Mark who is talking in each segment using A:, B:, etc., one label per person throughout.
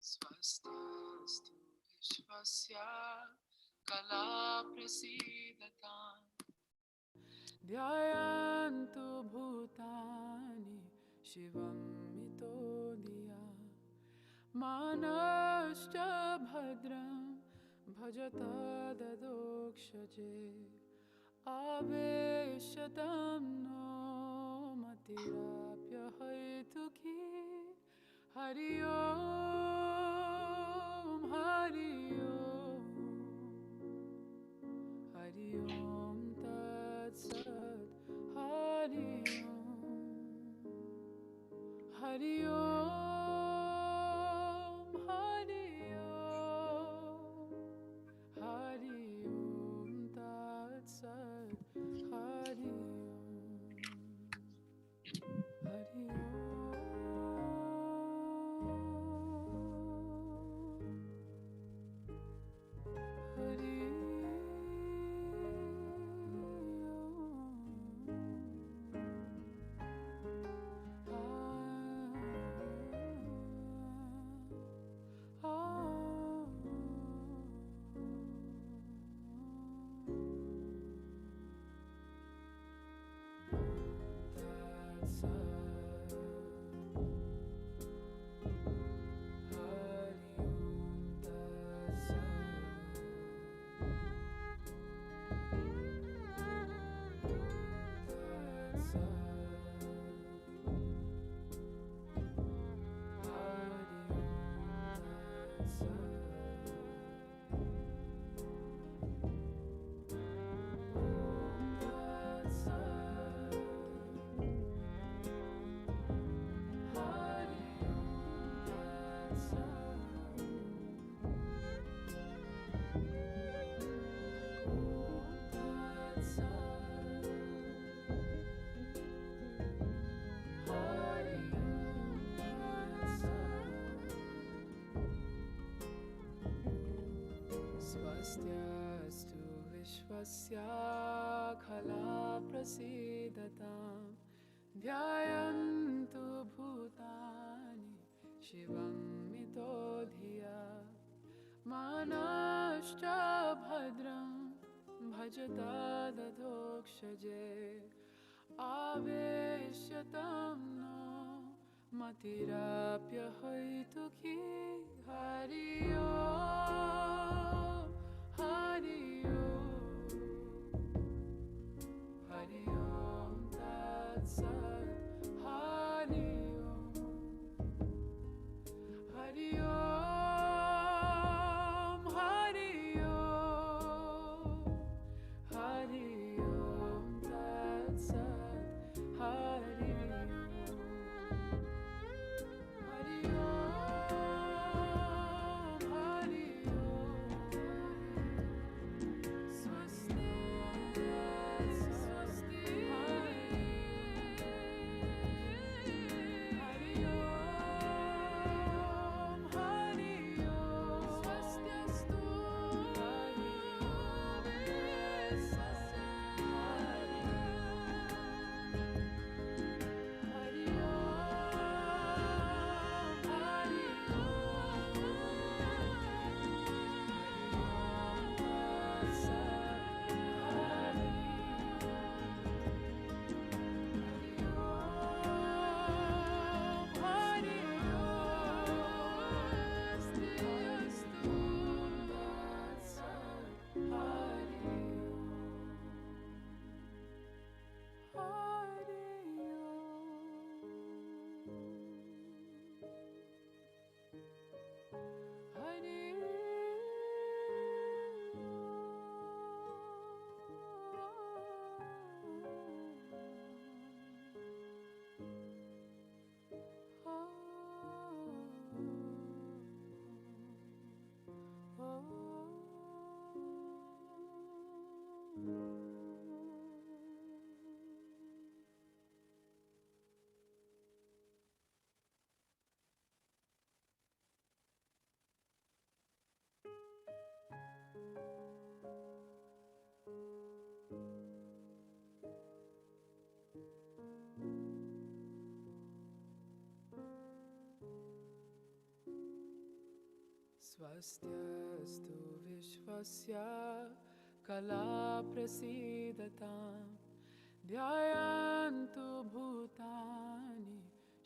A: स्वस्त्यस्तु विश्वस्य कला प्रसीदताम् ध्यायन्तु भूतानि शिवं मितो धिया मानश्च भद्रं भजत ददोक्षजे आवेशतं नो मतिराप्यहैतुकी हरि ओम हरि ओम हरि ओम तत्सत् हरि ओम हरि ओम हरि ओम हरि ओम तत्सत् हरि ओम हरि स्वस्त्यस्तु विश्वस्य खला प्रसीदताम् ध्यायन्तु भूतानि शिवं मितो धिया मानश्च भद्रं भजता दधोक्षजे आवेश्यतं नो मतिराप्यहैतुकी हरि ओम हरि ओम हरि ओम तत्सत् हरि ओम हरि ओम हरि ओम हरि ओम तत्सत् हरि ओम हरि ओम हरि ओम स्वस्ति स्वस्ति हरि ओम हरि ओम स्वस्त्यस्तु हरि ओम हरि ओम हरि स्वस्त्यस्तु विश्वस्य कला प्रसीदतां ध्यायन्तु भूतानि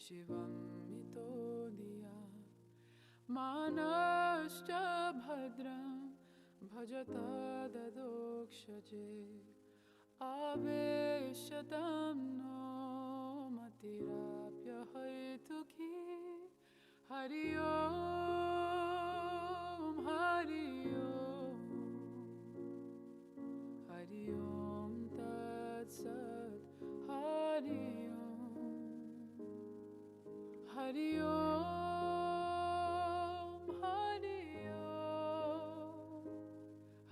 A: शिवं मितो धिया मानश्च भद्रं भजत ददोक्षजे आवेशतं नो मतिराप्यहैतुकी हरि ओम तत्सत् हरि ओम तत्सत्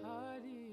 A: हरि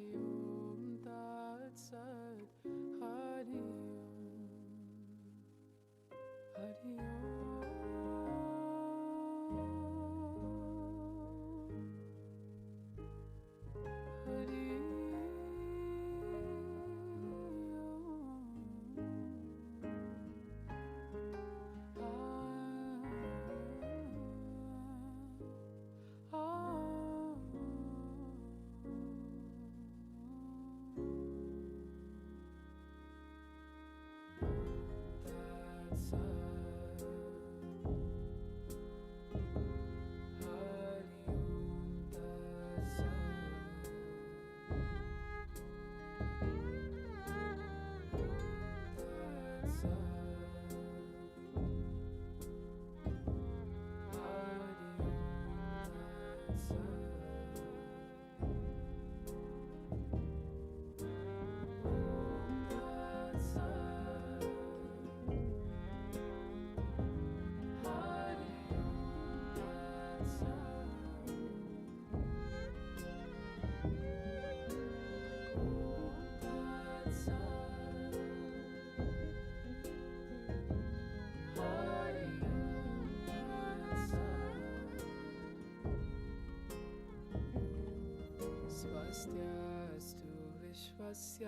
A: स्वस्त्यस्तु विश्वस्य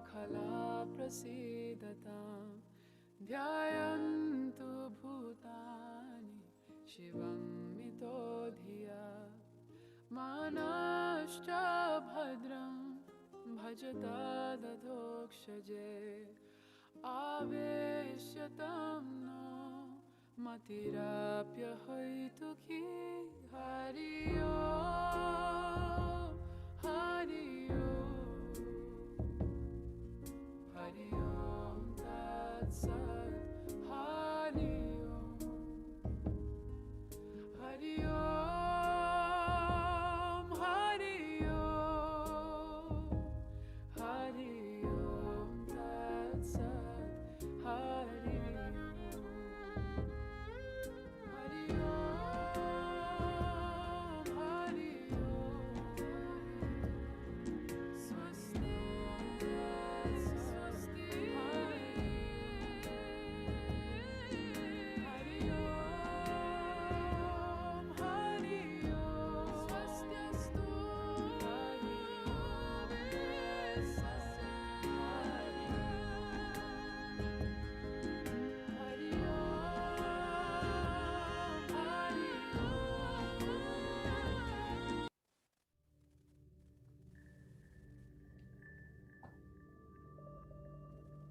A: खला प्रसीदतां ध्यायन्तु भूतानि शिवं मितो धिया मानश्च भद्रं भजत दधोक्षजे आवेश्यतं नो मतिराप्यहैतुकी हरि ओम तत्सत् हरि ओम तत्सत् Hari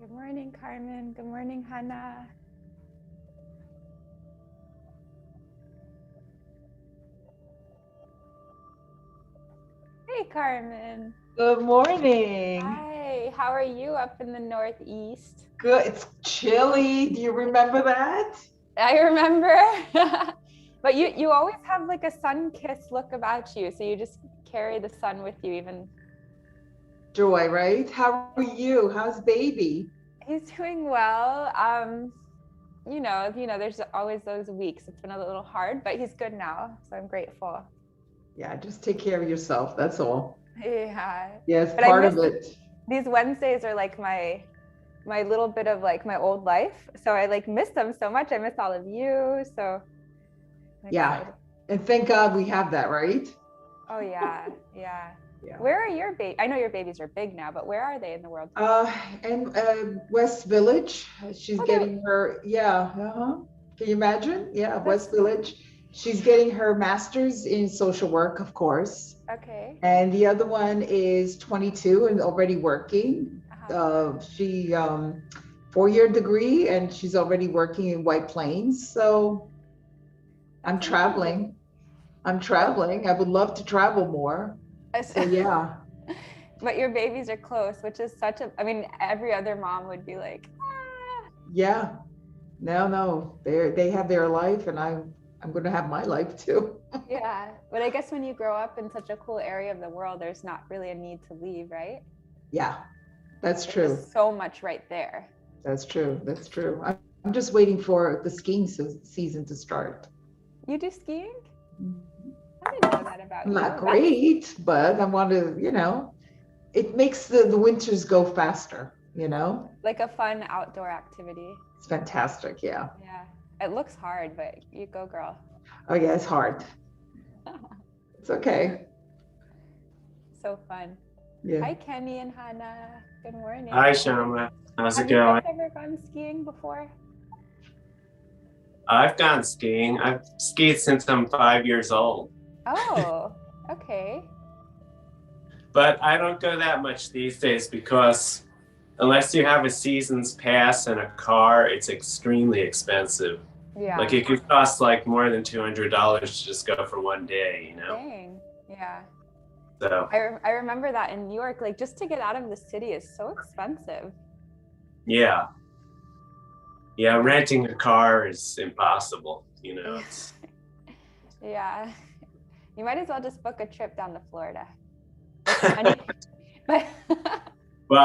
B: Good morning, Carmen. Good morning, Hannah. Hey, Carmen.
C: Good morning.
B: Hi, how are you up in the Northeast?
C: Good. It's chilly. Do you remember that?
B: I remember. But you always have like a sun-kissed look about you, so you just carry the sun with you even.
C: Joy, right? How are you? How's baby?
B: He's doing well. There's always those weeks. It's been a little hard, but he's good now, so I'm grateful.
C: Yeah, just take care of yourself. That's all.
B: Yeah.
C: Yes,
B: But
C: part of it.
B: These Wednesdays are like my little bit of like my old life. So I like miss them so much. I miss all of you. So I'm excited.
C: And thank God we have that, right?
B: Oh yeah. Yeah.
C: Yeah.
B: Where are your babies? I know your babies are big now, but where are they in the world?
C: And West Village. She's getting her, Can you imagine? Yeah, West Village. She's getting her master's in social work, of course.
B: Okay.
C: And the other one is 22 and already working. She 4-year degree, and she's already working in White Plains. So I'm
B: That's
C: traveling. I'm traveling. I would love to travel more. So yeah.
B: But your babies are close, which is I mean, every other mom would be like, ah.
C: Yeah. No. They have their life, and I'm going to have my life too.
B: Yeah. But I guess when you grow up in such a cool area of the world, there's not really a need to leave, right?
C: Yeah. That's
B: There's
C: true.
B: just so much right there.
C: That's true. That's true. I'm just waiting for the skiing season to start.
B: You do skiing? I didn't know that about you.
C: Not great, but I want to, it makes the winters go faster,
B: Like a fun outdoor activity.
C: It's fantastic. Yeah.
B: Yeah. It looks hard, but you go, girl.
C: Oh yeah, it's hard. It's okay.
B: So fun.
C: Yeah.
B: Hi, Kenny and Hannah. Good morning.
D: Hi, Syama. How's it
B: Have you
D: going?
B: guys ever gone skiing before?
D: I've gone skiing. I've skied since I'm 5 years old.
B: Oh, okay.
D: But I don't go that much these days because unless you have a season's pass and a car, it's extremely expensive.
B: Yeah.
D: Like it could cost like more than $200 to just go for one day,
B: Dang. Yeah.
D: So
B: I remember that in New York, like just to get out of the city is so expensive.
D: yeah. Yeah, renting a car is impossible, It's,
B: Yeah. You might as well just book a trip down to Florida. But
D: well,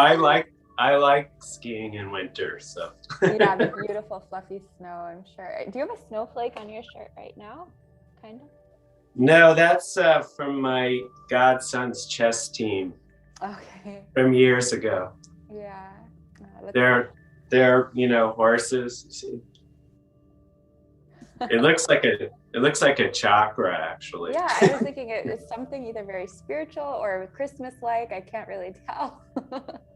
D: I like skiing in winter, so.
B: yeah, the beautiful fluffy snow, I'm sure. Do you have a snowflake on your shirt right now? Kind of?
D: No, that's from my godson's chess team
B: Okay.
D: from years ago.
B: Yeah.
D: They're horses. You see. It looks like a chakra, actually.
B: Yeah, I was thinking it's something either very spiritual or Christmas-like. I can't really tell.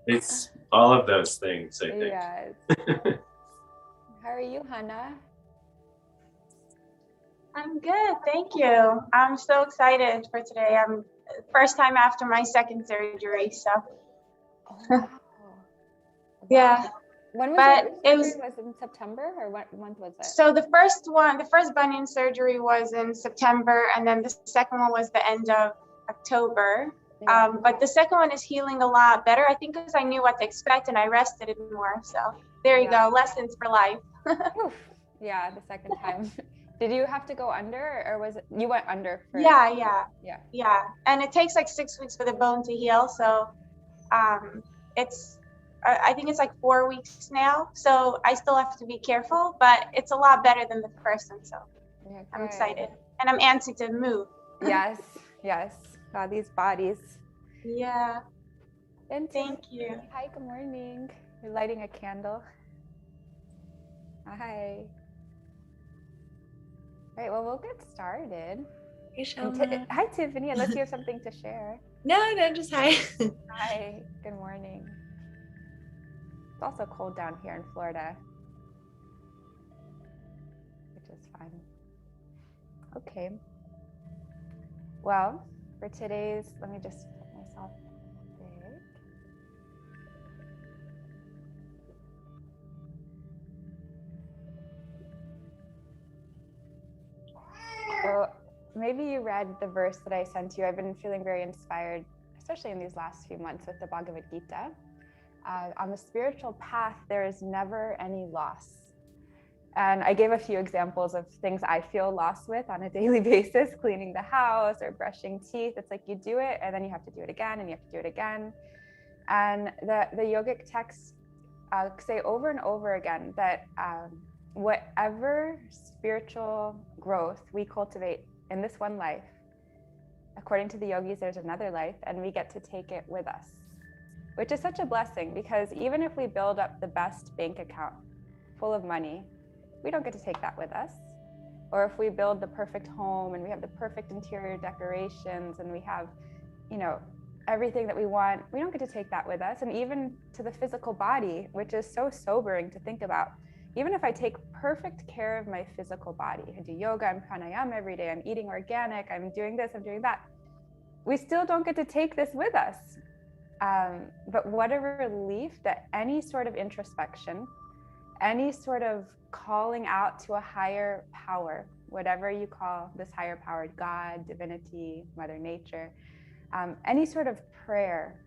D: It's all of those things, I think.
B: Yeah. How are you, Hannah?
E: I'm good, thank you. I'm so excited for today. I'm first time after my second surgery, so.
B: Oh, wow.
E: Yeah.
B: When was
E: But
B: it?
E: it was
B: in September, or what month was it?
E: so the first bunion surgery was in September, and then the second one was the end of October.
B: Yeah.
E: But the second one is healing a lot better, I think, because I knew what to expect and I rested it more. So there you go, lessons for life.
B: Oof. Yeah, the second time. Did you have to go under, or was it you went under first?
E: Yeah. And it takes like 6 weeks for the bone to heal. So I think it's like 4 weeks now. So I still have to be careful, but it's a lot better than the first one. So
B: Yeah,
E: I'm
B: good.
E: excited, and I'm antsy to move.
B: Yes. God, these bodies.
E: Yeah.
B: And
E: Thank you.
B: Hi, good morning. You're lighting a candle. Hi. All right, well, we'll get started.
F: Hey,
B: And
F: Syama.
B: hi, Tiffany, unless you have something to share.
F: No, just hi.
B: Hi, good morning. It's also cold down here in Florida, which is fun. Okay. Well, for today's, let me just put myself big. So maybe you read the verse that I sent you. I've been feeling very inspired, especially in these last few months with the Bhagavad Gita. On the spiritual path, there is never any loss. And I gave a few examples of things I feel lost with on a daily basis, cleaning the house or brushing teeth. It's like you do it and then you have to do it again and you have to do it again. And the yogic texts say over and over again that whatever spiritual growth we cultivate in this one life, according to the yogis, there's another life and we get to take it with us, which is such a blessing, because even if we build up the best bank account full of money, we don't get to take that with us. Or if we build the perfect home and we have the perfect interior decorations and we have, everything that we want, we don't get to take that with us. And even to the physical body, which is so sobering to think about. Even if I take perfect care of my physical body, I do yoga and pranayama every day, I'm eating organic, I'm doing this, I'm doing that, we still don't get to take this with us. But what a relief that any sort of introspection, any sort of calling out to a higher power, whatever you call this higher power, God, divinity, Mother Nature, any sort of prayer,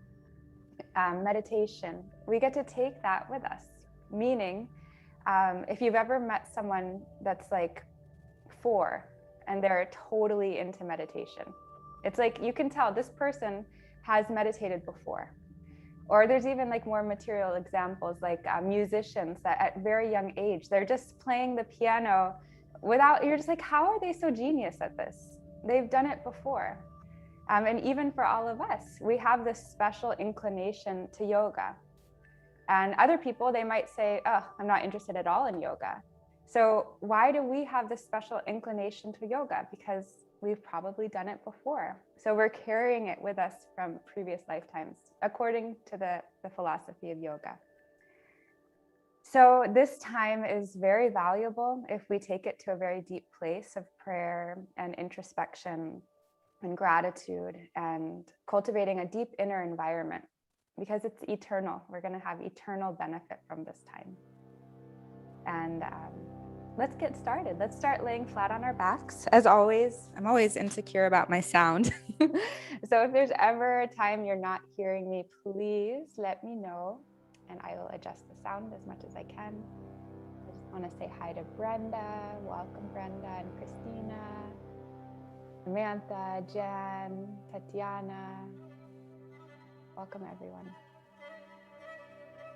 B: meditation, we get to take that with us. Meaning, if you've ever met someone that's like 4 and they're totally into meditation, it's like you can tell this person has meditated before. Or there's even like more material examples, like musicians that at very young age, they're just playing the piano without, you're just like, how are they so genius at this? They've done it before. And even for all of us, we have this special inclination to yoga. And other people, they might say, oh, I'm not interested at all in yoga. So why do we have this special inclination to yoga? Because we've probably done it before. So we're carrying it with us from previous lifetimes, according to the philosophy of yoga. So this time is very valuable if we take it to a very deep place of prayer and introspection and gratitude and cultivating a deep inner environment, because it's eternal. We're going to have eternal benefit from this time. And let's get started. Let's start laying flat on our backs. As always, I'm always insecure about my sound. So if there's ever a time you're not hearing me, please let me know and I will adjust the sound as much as I can. I just want to say hi to Brenda. Welcome, Brenda and Christina, Samantha, Jen, Tatiana. Welcome, everyone.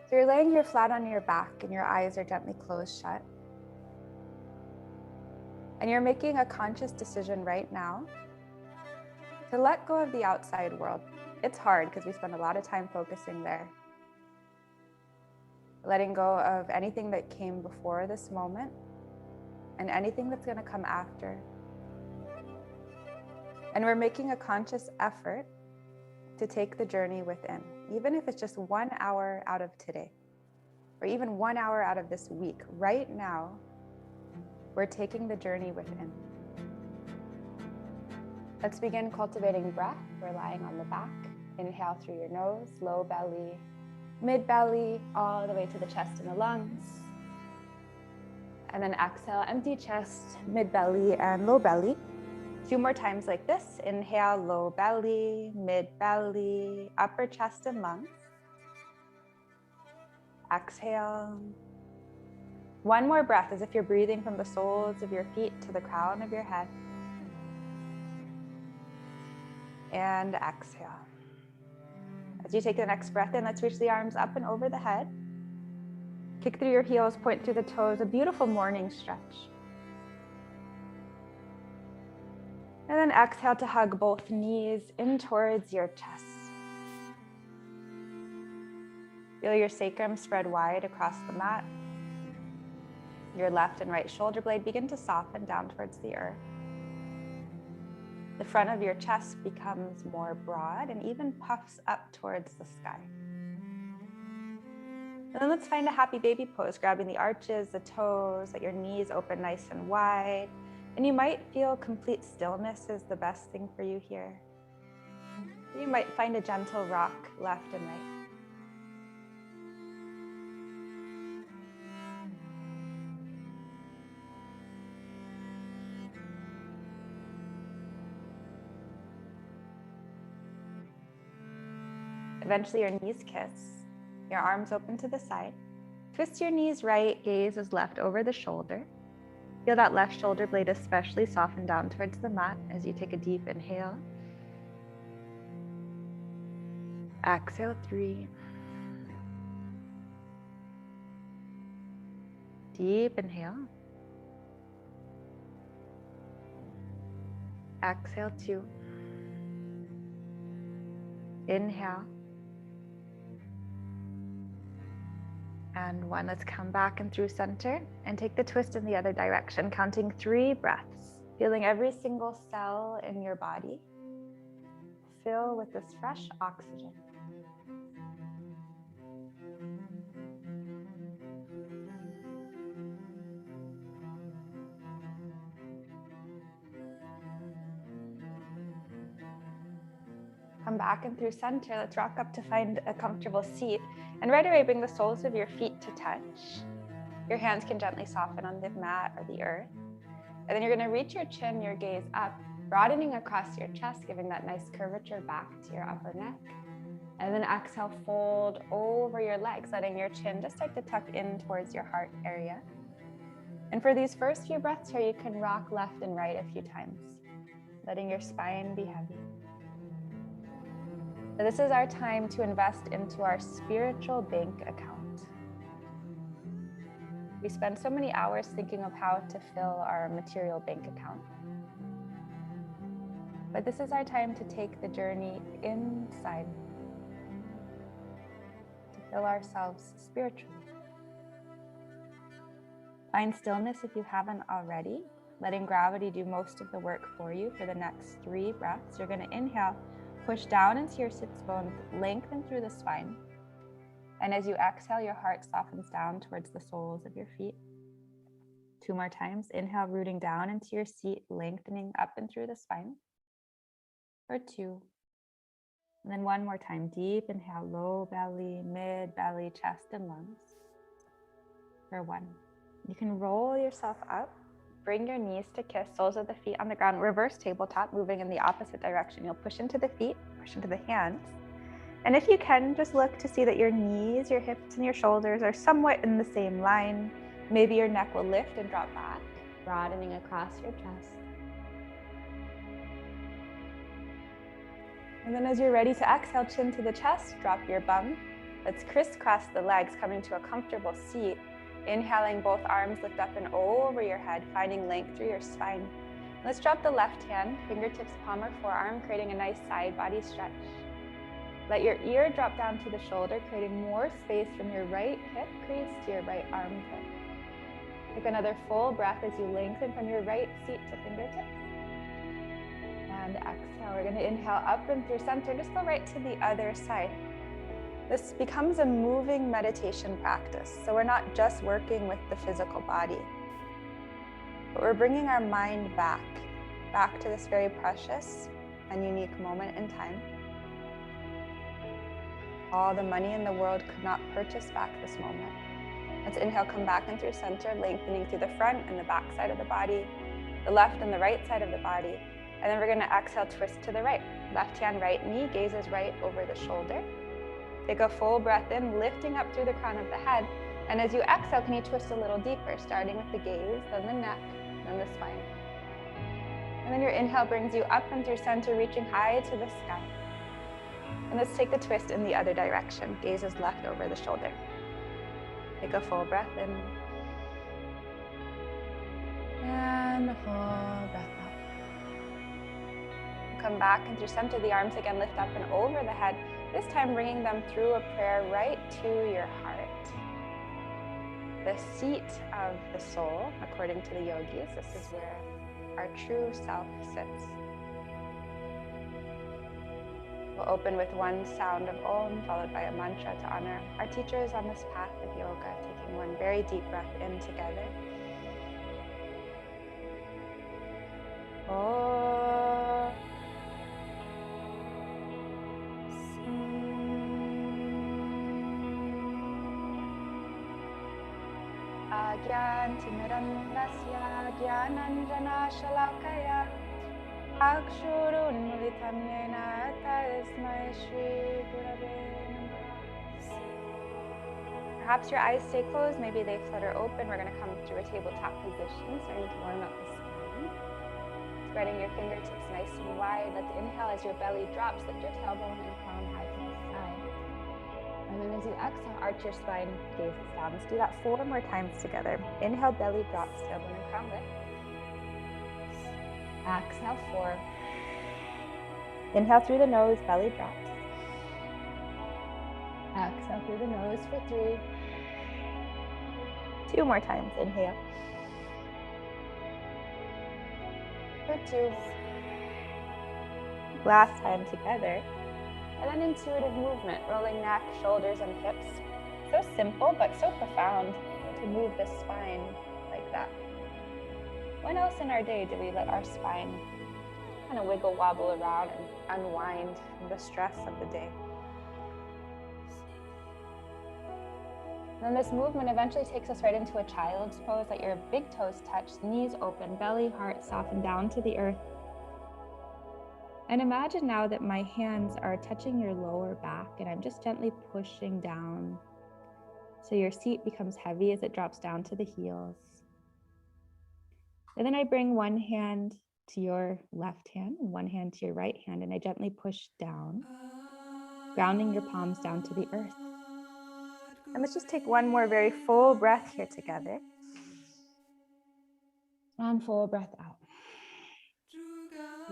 B: So you're laying here flat on your back and your eyes are gently closed shut. And you're making a conscious decision right now to let go of the outside world. It's hard because we spend a lot of time focusing there. Letting go of anything that came before this moment and anything that's going to come after. And we're making a conscious effort to take the journey within, even if it's just 1 hour out of today, or even 1 hour out of this week. Right now, we're taking the journey within. Let's begin cultivating breath. We're lying on the back. Inhale through your nose, low belly, mid belly, all the way to the chest and the lungs. And then exhale, empty chest, mid belly, and low belly. 2 more times like this. Inhale, low belly, mid belly, upper chest and lungs. Exhale. 1 more breath as if you're breathing from the soles of your feet to the crown of your head. And exhale. As you take the next breath in, let's reach the arms up and over the head. Kick through your heels, point through the toes, a beautiful morning stretch. And then exhale to hug both knees in towards your chest. Feel your sacrum spread wide across the mat. Your left and right shoulder blade begin to soften down towards the earth. The front of your chest becomes more broad and even puffs up towards the sky. And then let's find a happy baby pose, grabbing the arches, the toes, let your knees open nice and wide. And you might feel complete stillness is the best thing for you here. You might find a gentle rock left and right. Eventually your knees kiss, your arms open to the side. Twist your knees right, gaze is left over the shoulder. Feel that left shoulder blade especially soften down towards the mat as you take a deep inhale. Exhale, 3. Deep inhale. Exhale, 2. Inhale. And 1, let's come back and through center and take the twist in the other direction, counting 3 breaths, feeling every single cell in your body fill with this fresh oxygen. come back and through center. Let's rock up to find a comfortable seat. And right away, bring the soles of your feet to touch. Your hands can gently soften on the mat or the earth. And then you're going to reach your chin, your gaze up, broadening across your chest, giving that nice curvature back to your upper neck. And then exhale, fold over your legs, letting your chin just start to tuck in towards your heart area. And for these first few breaths here, you can rock left and right a few times, letting your spine be heavy. So this is our time to invest into our spiritual bank account. We spend so many hours thinking of how to fill our material bank account. But this is our time to take the journey inside, to fill ourselves spiritually. Find stillness if you haven't already, letting gravity do most of the work for you for the next 3 breaths. You're going to inhale, push down into your sits bones, lengthen through the spine. And as you exhale, your heart softens down towards the soles of your feet. 2 more times. Inhale, rooting down into your seat, lengthening up and through the spine. For 2. And then 1 more time. Deep inhale, low belly, mid belly, chest and lungs. For 1. You can roll yourself up. Bring your knees to kiss, soles of the feet on the ground. Reverse tabletop, moving in the opposite direction. You'll push into the feet, push into the hands. And if you can, just look to see that your knees, your hips, and your shoulders are somewhat in the same line. Maybe your neck will lift and drop back, broadening across your chest. And then as you're ready to exhale, chin to the chest, drop your bum. Let's crisscross the legs, coming to a comfortable seat. Inhaling, both arms lift up and over your head, finding length through your spine. Let's drop the left hand, fingertips, palm or forearm, creating a nice side body stretch. Let your ear drop down to the shoulder, creating more space from your right hip crease to your right armpit. Take another full breath as you lengthen from your right seat to fingertips. And exhale. We're going to inhale up and through center. Just go right to the other side. This becomes a moving meditation practice. So we're not just working with the physical body, but we're bringing our mind back to this very precious and unique moment in time. All the money in the world could not purchase back this moment. Let's inhale, come back in through center, lengthening through the front and the back side of the body, the left and the right side of the body. And then we're going to exhale, twist to the right. Left hand, right knee, gazes right over the shoulder. Take a full breath in, lifting up through the crown of the head. And as you exhale, can you twist a little deeper, starting with the gaze, then the neck, then the spine. And then your inhale brings you up and through center, reaching high to the sky. And let's take the twist in the other direction. Gaze is left over the shoulder. Take a full breath in. And a full breath out. Come back and through center, the arms again lift up and over the head. This time bringing them through a prayer right to your heart. The seat of the soul, according to the yogis, this is where our true self sits. We'll open with one sound of Om, followed by a mantra to honor our teachers on this path of yoga, taking one very deep breath in together. Om. Agyantimirandasya Gyananjana Shalakaya Akshurunmulitam Yena Tasmai Shri Gurave Namaha. Perhaps your eyes stay closed, maybe they flutter open. We're going to come through a tabletop position, starting to warm up the spine. Spreading your fingertips nice and wide. Let's inhale as your belly drops, lift your tailbone and crown high to the side. And then as you exhale, arch your spine, gaze down. Let's do that 4 more times together. Inhale, belly drops, tailbone and crown lift. Exhale, 4. Inhale through the nose, belly drops. Exhale through the nose for 3. 2 more times. Inhale. For 2. Last time together. And then intuitive movement, rolling neck, shoulders, and hips. So simple, but so profound to move the spine like that. When else in our day do we let our spine kind of wiggle wobble around and unwind the stress of the day. Then this movement eventually takes us right into a child's pose. Let your big toes touch, knees open, belly, heart soften down to the earth. And imagine now that my hands are touching your lower back and I'm just gently pushing down. So your seat becomes heavy as it drops down to the heels. And then I bring one hand to your left hand and one hand to your right hand, and I gently push down, grounding your palms down to the earth. And let's just take one more very full breath here together. And full breath out.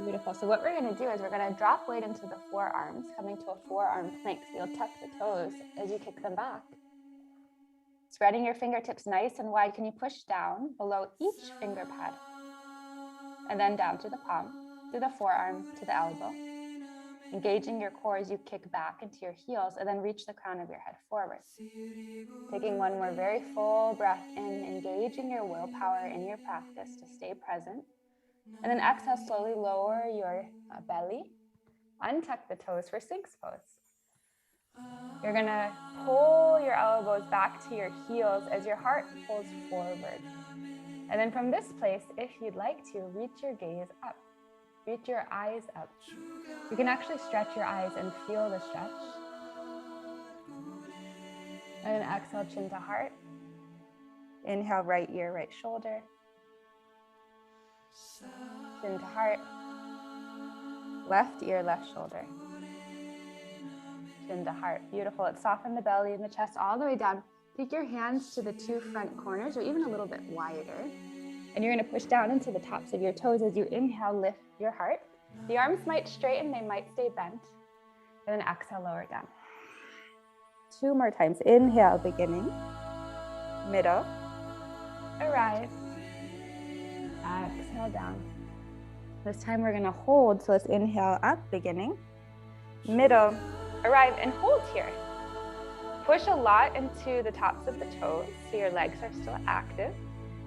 B: Beautiful. So what we're going to do is we're going to drop weight into the forearms, coming to a forearm plank. So you'll tuck the toes as you kick them back. Spreading your fingertips nice and wide. Can you push down below each finger pad? And then down to the palm, to the forearm, to the elbow. Engaging your core as you kick back into your heels and then reach the crown of your head forward. Taking one more very full breath in, engaging your willpower in your practice to stay present. And then exhale, slowly lower your belly. Untuck the toes for Sphinx pose. You're gonna pull your elbows back to your heels as your heart pulls forward. And then from this place, if you'd like to, reach your gaze up. Reach your eyes up. You can actually stretch your eyes and feel the stretch. And then exhale, chin to heart. Inhale, right ear, right shoulder. Chin to heart. Left ear, left shoulder. Chin to heart. Beautiful. Let's soften the belly and the chest all the way down. Take your hands to the two front corners or even a little bit wider. And you're going to push down into the tops of your toes as you inhale, lift your heart. The arms might straighten, they might stay bent. And then exhale, lower down. Two more times. Inhale, beginning. Middle. Arrive. Exhale down. This time we're going to hold. So let's inhale up, beginning. Middle. Arrive and hold here. Push a lot into the tops of the toes so your legs are still active.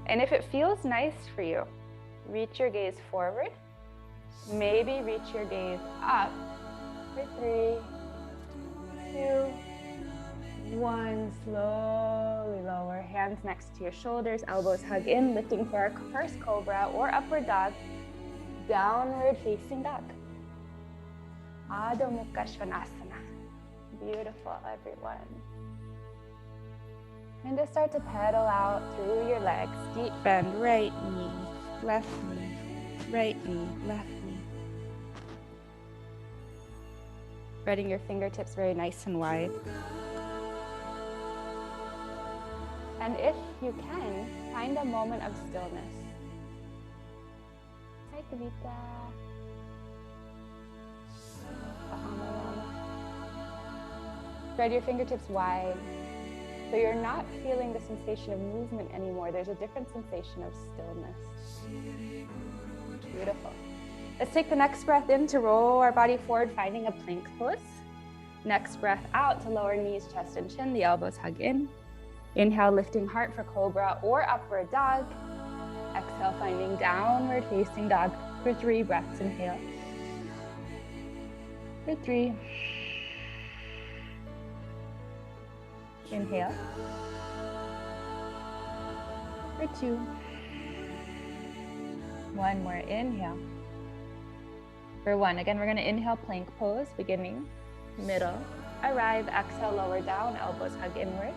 B: And if it feels nice for you, reach your gaze forward. Maybe reach your gaze up for 3, 2, 1. Slowly lower. Hands next to your shoulders, elbows hug in, lifting for our first cobra or upward dog. Downward facing dog. Adho Mukha Svanasana. Beautiful, everyone. And just start to pedal out through your legs. Deep bend, right knee, left knee, right knee, left knee. Spreading your fingertips very nice and wide. And if you can, find a moment of stillness. Sai Kavita. Spread your fingertips wide. So you're not feeling the sensation of movement anymore. There's a different sensation of stillness. Beautiful. Let's take the next breath in to roll our body forward, finding a plank pose. Next breath out to lower knees, chest, and chin. The elbows hug in. Inhale, lifting heart for cobra or upward dog. Exhale, finding downward facing dog for 3 breaths. Inhale. For 3. Inhale. For 2. 1 more. Inhale. For 1. Again, we're going to inhale, plank pose, beginning, middle, arrive, exhale, lower down, elbows hug inward.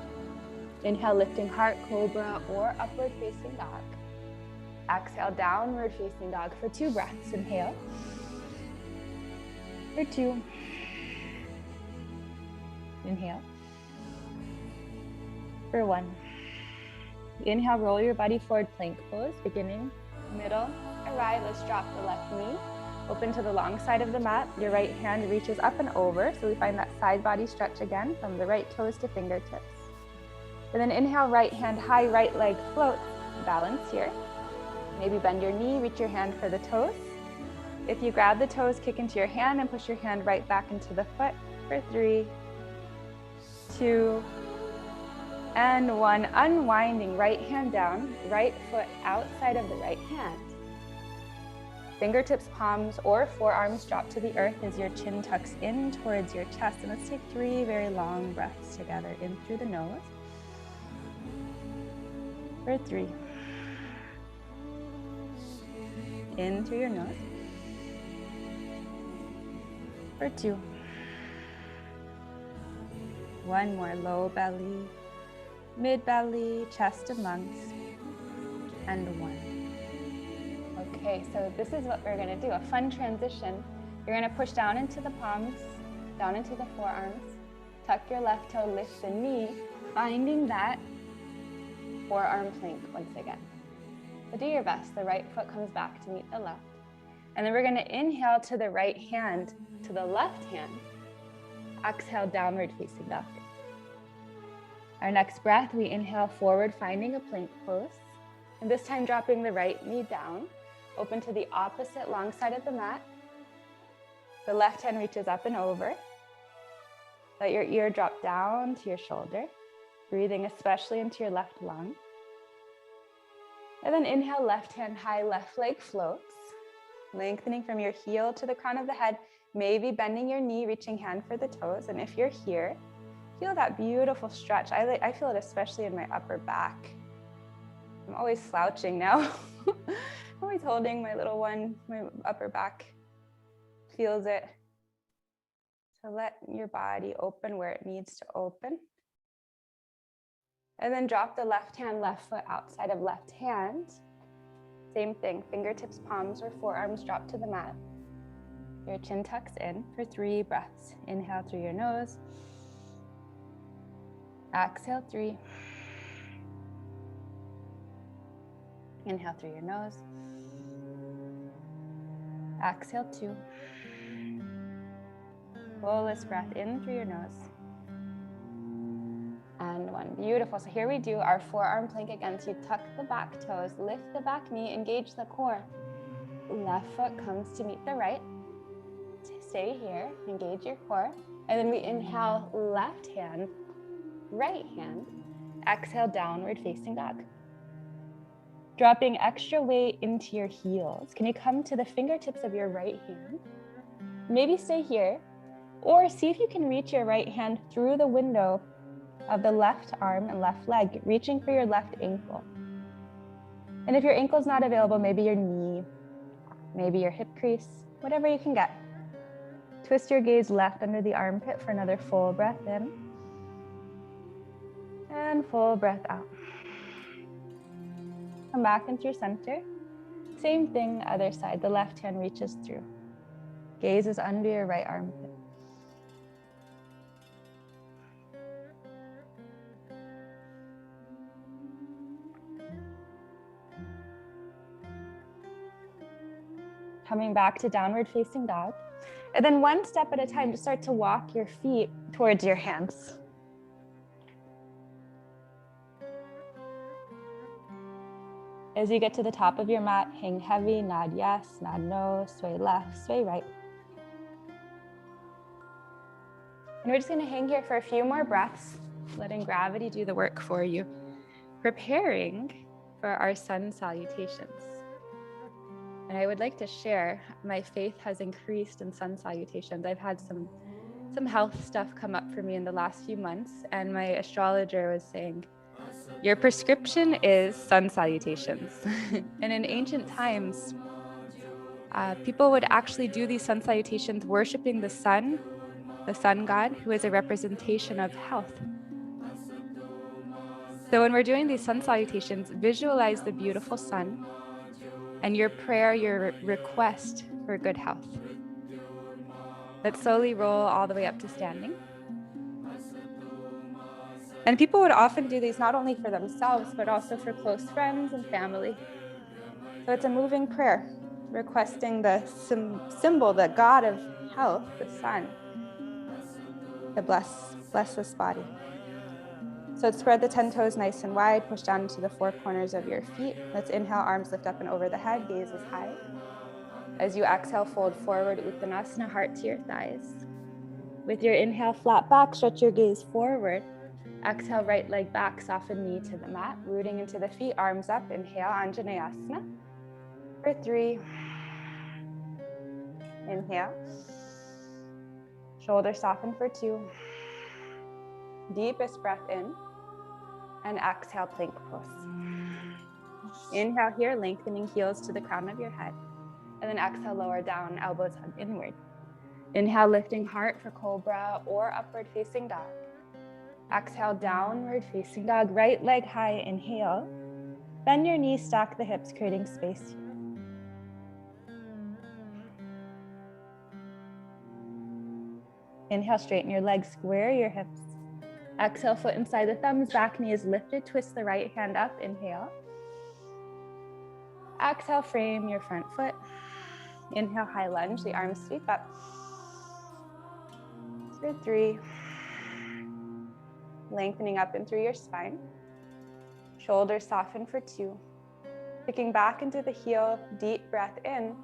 B: Inhale, lifting heart, cobra or upward facing dog. Exhale, downward facing dog for 2 breaths. Inhale. For 2. Inhale. For 1. Inhale, roll your body forward, plank pose, beginning, middle, arrive. Let's drop the left knee, open to the long side of the mat. Your right hand reaches up and over, so we find that side body stretch again from the right toes to fingertips. And then inhale, right hand high, right leg floats. Balance here. Maybe bend your knee, reach your hand for the toes. If you grab the toes, kick into your hand and push your hand right back into the foot for 3, 2, and 1. Unwinding, right hand down, right foot outside of the right hand. Fingertips, palms, or forearms drop to the earth as your chin tucks in towards your chest. And let's take 3 very long breaths together. In through the nose. For 3. In through your nose. For 2. 1 more. Low belly, mid belly, chest and lungs. And 1. Okay, so this is what we're going to do. A fun transition. You're going to push down into the palms, down into the forearms. Tuck your left toe, lift the knee, finding that forearm plank once again. So do your best. The right foot comes back to meet the left. And then we're going to inhale to the right hand, to the left hand. Exhale, downward facing dog. Our next breath, we inhale forward, finding a plank pose. And this time dropping the right knee down, open to the opposite long side of the mat. The left hand reaches up and over. Let your ear drop down to your shoulder, breathing especially into your left lung. And then inhale, left hand high, left leg floats, lengthening from your heel to the crown of the head, maybe bending your knee, reaching hand for the toes. And if you're here, feel that beautiful stretch. I feel it especially in my upper back. I'm always slouching now. Always holding my little one. My upper back feels it. So let your body open where it needs to open. And then drop the left hand, left foot outside of left hand. Same thing, fingertips, palms, or forearms drop to the mat. Your chin tucks in for 3 breaths. Inhale through your nose. Exhale 3. Inhale through your nose. Exhale 2. Fullest breath in through your nose. And 1. Beautiful. So here we do our forearm plank again. So you tuck the back toes, lift the back knee, engage the core. Left foot comes to meet the right. Stay here, engage your core. And then we inhale left hand, right hand. Exhale, downward facing dog. Dropping extra weight into your heels. Can you come to the fingertips of your right hand? Maybe stay here, or see if you can reach your right hand through the window of the left arm and left leg, reaching for your left ankle. And if your ankle's not available, maybe your knee, maybe your hip crease, whatever you can get. Twist your gaze left under the armpit for another full breath in. And full breath out. Come back into your center. Same thing, other side. The left hand reaches through. Gaze is under your right armpit. Coming back to downward facing dog. And then 1 step at a time, just start to walk your feet towards your hands. As you get to the top of your mat, hang heavy, nod yes, nod no, sway left, sway right. And we're just gonna hang here for a few more breaths, letting gravity do the work for you, preparing for our sun salutations. And I would like to share, my faith has increased in sun salutations. I've had some health stuff come up for me in the last few months, and my astrologer was saying, your prescription is sun salutations. And in ancient times, people would actually do these sun salutations worshiping the sun god, who is a representation of health. So when we're doing these sun salutations, visualize the beautiful sun and your prayer, your request for good health. Let's slowly roll all the way up to standing. And people would often do these not only for themselves, but also for close friends and family. So it's a moving prayer, requesting the symbol, the God of health, the sun, to bless this body. So let's spread the 10 toes nice and wide, push down into the 4 corners of your feet. Let's inhale, arms lift up and over the head, gaze is high. As you exhale, fold forward, Uttanasana, heart to your thighs. With your inhale, flat back, stretch your gaze forward. Exhale, right leg back, soften knee to the mat, rooting into the feet, arms up. Inhale, Anjaneyasana. For 3. Inhale. Shoulders soften for 2. Deepest breath in. And exhale, plank pose. Inhale here, lengthening heels to the crown of your head. And then exhale, lower down, elbows hug inward. Inhale, lifting heart for cobra or upward facing dog. Exhale, downward facing dog, right leg high, inhale. Bend your knees, stack the hips, creating space here. Inhale, straighten your legs, square your hips. Exhale, foot inside the thumbs, back knee is lifted, twist the right hand up, inhale. Exhale, frame your front foot. Inhale, high lunge, the arms sweep up. For 3. Lengthening up and through your spine. Shoulders soften for 2. Kicking back into the heel, deep breath in.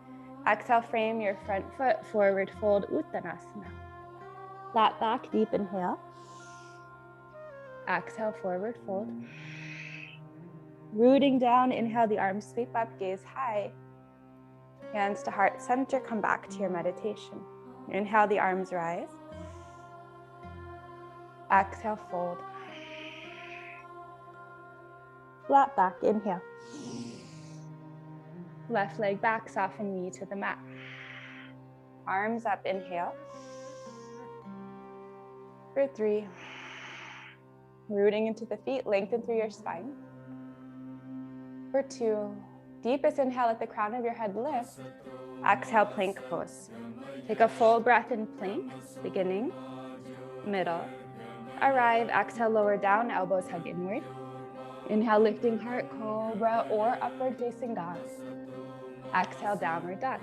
B: Exhale, frame your front foot, forward fold, Uttanasana. Flat back, deep inhale. Exhale, forward fold. Rooting down, inhale, the arms sweep up, gaze high. Hands to heart center, come back to your meditation. Inhale, the arms rise. Exhale, fold. Flat back, inhale. Left leg back, soften knee to the mat. Arms up, inhale. For 3. Rooting into the feet, lengthen through your spine. For 2. Deepest inhale at the crown of your head, lift. Exhale, plank pose. Take a full breath in plank, beginning, middle. Arrive, exhale, lower down, elbows hug inward. Inhale, lifting heart, cobra or upward facing dog. Exhale, downward dog.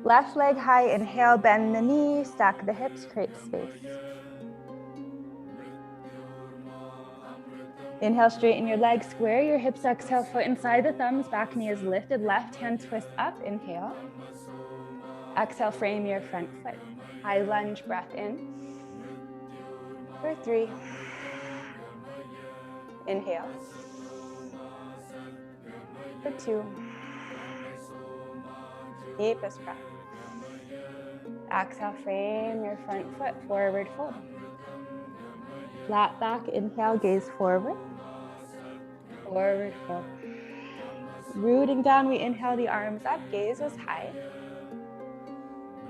B: Left leg high, inhale, bend the knee, stack the hips, create space. Inhale, straighten your legs, square your hips, exhale, foot inside the thumbs, back knee is lifted, left hand twist up, inhale. Exhale, frame your front foot. High lunge, breath in. For 3. Inhale. For 2. Deepest breath. Exhale, frame your front foot, forward fold. Flat back, inhale, gaze forward. Forward fold. Rooting down, we inhale, the arms up, gaze is high.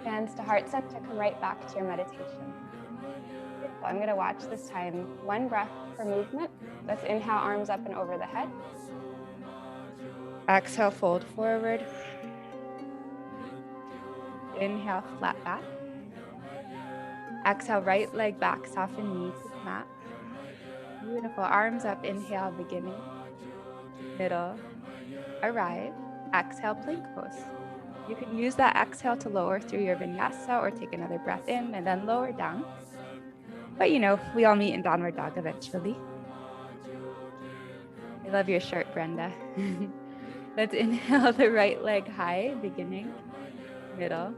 B: Hands to heart center, come right back to your meditation. Beautiful. I'm gonna watch this time. 1 breath per movement. Let's inhale, arms up and over the head. Exhale, fold forward. Inhale, flat back. Exhale, right leg back, soften knee to the mat. Beautiful, arms up, inhale, beginning, middle, arrive. Exhale, plank pose. You can use that exhale to lower through your vinyasa or take another breath in and then lower down. But you know, we all meet in downward dog eventually. I love your shirt, Brenda. Let's inhale the right leg high, beginning, middle,